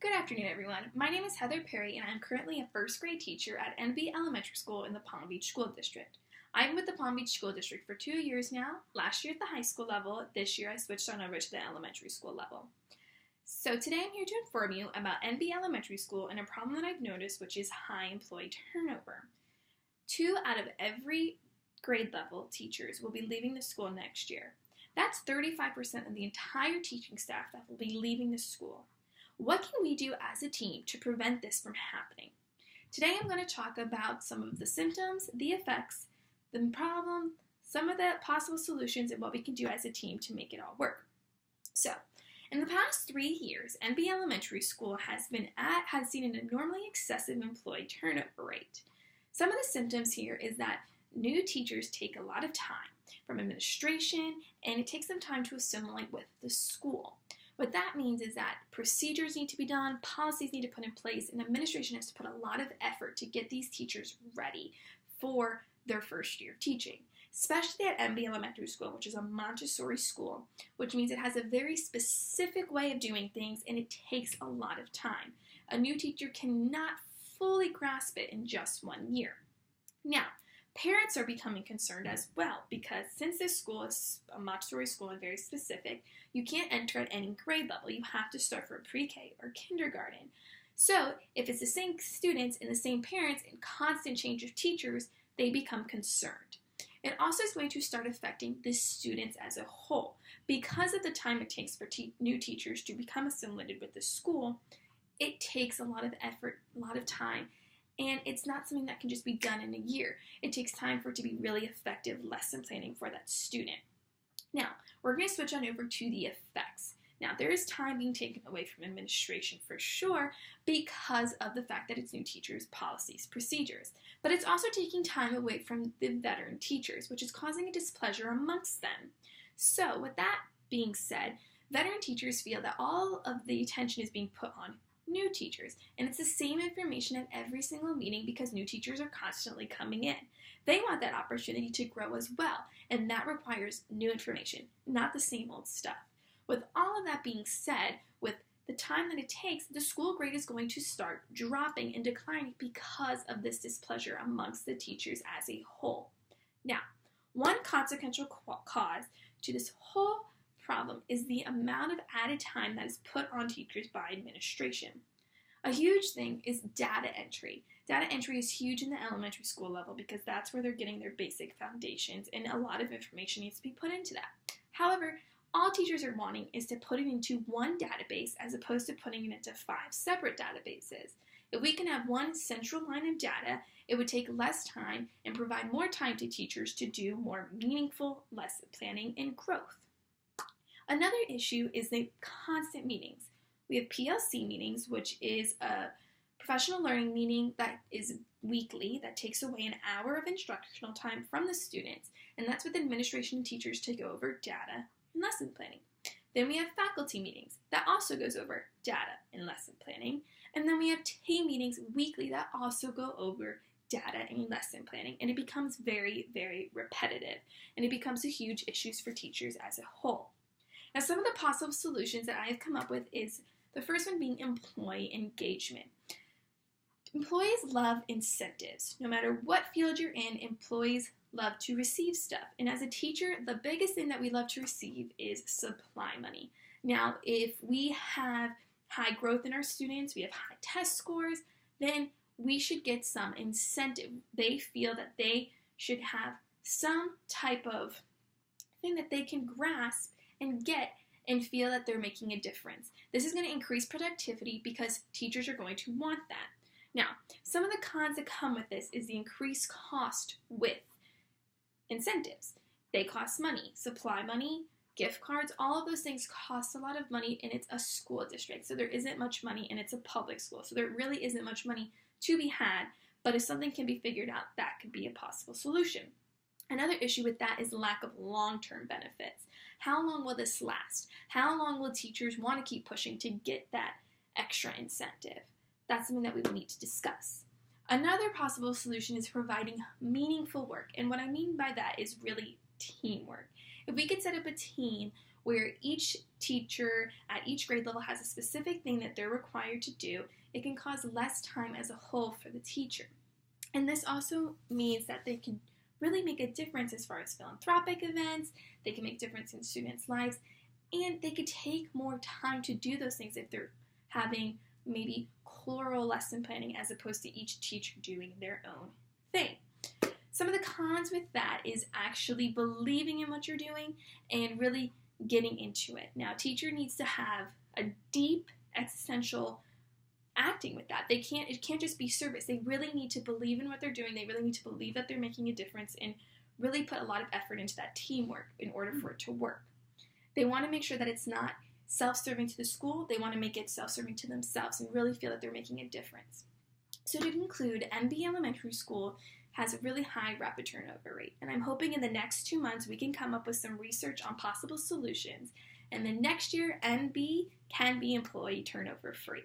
Good afternoon, everyone. My name is Heather Perry, and I'm currently a first grade teacher at NB Elementary School in the Palm Beach School District. I've been with the Palm Beach School District for 2 years now, last year at the high school level. This year I switched on over to the elementary school level. So today I'm here to inform you about NB Elementary School and a problem that I've noticed, which is high employee turnover. 2 out of every grade level teachers will be leaving the school next year. That's 35% of the entire teaching staff that will be leaving the school. What can we do as a team to prevent this from happening? Today I'm going to talk about some of the symptoms, the effects, the problem, some of the possible solutions, and what we can do as a team to make it all work. So, in the past 3 years, NB Elementary School has seen an abnormally excessive employee turnover rate. Some of the symptoms here is that new teachers take a lot of time from administration, and it takes them time to assimilate with the school. What that means is that procedures need to be done, policies need to be put in place, and administration has to put a lot of effort to get these teachers ready for their first year of teaching. Especially at NB Elementary School, which is a Montessori school, which means it has a very specific way of doing things, and it takes a lot of time. A new teacher cannot fully grasp it in just 1 year. Now, parents are becoming concerned as well, because since this school is a Montessori school and very specific, you can't enter at any grade level. You have to start from pre-K or kindergarten. So if it's the same students and the same parents and constant change of teachers, they become concerned. It also is going to start affecting the students as a whole. Because of the time it takes for new teachers to become assimilated with the school, it takes a lot of effort, a lot of time, and it's not something that can just be done in a year. It takes time for it to be really effective lesson planning for that student. Now, we're going to switch on over to the effects. Now, there is time being taken away from administration for sure because of the fact that it's new teachers, policies, procedures. But it's also taking time away from the veteran teachers, which is causing a displeasure amongst them. So, with that being said, veteran teachers feel that all of the attention is being put on new teachers, and it's the same information at every single meeting because new teachers are constantly coming in. They want that opportunity to grow as well, and that requires new information, not the same old stuff. With all of that being said, with the time that it takes, the school grade is going to start dropping and declining because of this displeasure amongst the teachers as a whole. Now, one consequential cause to this whole problem is the amount of added time that is put on teachers by administration. A huge thing is data entry. Data entry is huge in the elementary school level because that's where they're getting their basic foundations, and a lot of information needs to be put into that. However, all teachers are wanting is to put it into one database as opposed to putting it into 5 separate databases. If we can have one central line of data, it would take less time and provide more time to teachers to do more meaningful lesson planning and growth. Another issue is the constant meetings. We have PLC meetings, which is a professional learning meeting that is weekly, that takes away an hour of instructional time from the students, and that's with administration and teachers to go over data and lesson planning. Then we have faculty meetings, that also goes over data and lesson planning, and then we have team meetings weekly that also go over data and lesson planning, and it becomes very, very repetitive, and it becomes a huge issue for teachers as a whole. Now, some of the possible solutions that I have come up with is the first one being employee engagement. Employees love incentives. No matter what field you're in, employees love to receive stuff. And as a teacher, the biggest thing that we love to receive is supply money. Now, if we have high growth in our students, we have high test scores, then we should get some incentive. They feel that they should have some type of thing that they can grasp and get and feel that they're making a difference. This is going to increase productivity because teachers are going to want that. Now, some of the cons that come with this is the increased cost with incentives. They cost money. Supply money, gift cards, all of those things cost a lot of money, and it's a school district. So there isn't much money, and it's a public school. So there really isn't much money to be had, but if something can be figured out, that could be a possible solution. Another issue with that is lack of long-term benefits. How long will this last? How long will teachers want to keep pushing to get that extra incentive? That's something that we will need to discuss. Another possible solution is providing meaningful work, and what I mean by that is really teamwork. If we could set up a team where each teacher at each grade level has a specific thing that they're required to do, it can cause less time as a whole for the teacher. And this also means that they can really make a difference as far as philanthropic events, they can make a difference in students' lives, and they could take more time to do those things if they're having maybe choral lesson planning as opposed to each teacher doing their own thing. Some of the cons with that is actually believing in what you're doing and really getting into it. Now, a teacher needs to have a deep existential acting with that. It can't just be service. They really need to believe in what they're doing. They really need to believe that they're making a difference and really put a lot of effort into that teamwork in order for it to work. They want to make sure that it's not self-serving to the school. They want to make it self-serving to themselves and really feel that they're making a difference. So to conclude, NB Elementary School has a really high rapid turnover rate, and I'm hoping in the next 2 months we can come up with some research on possible solutions, and then next year NB can be employee turnover free.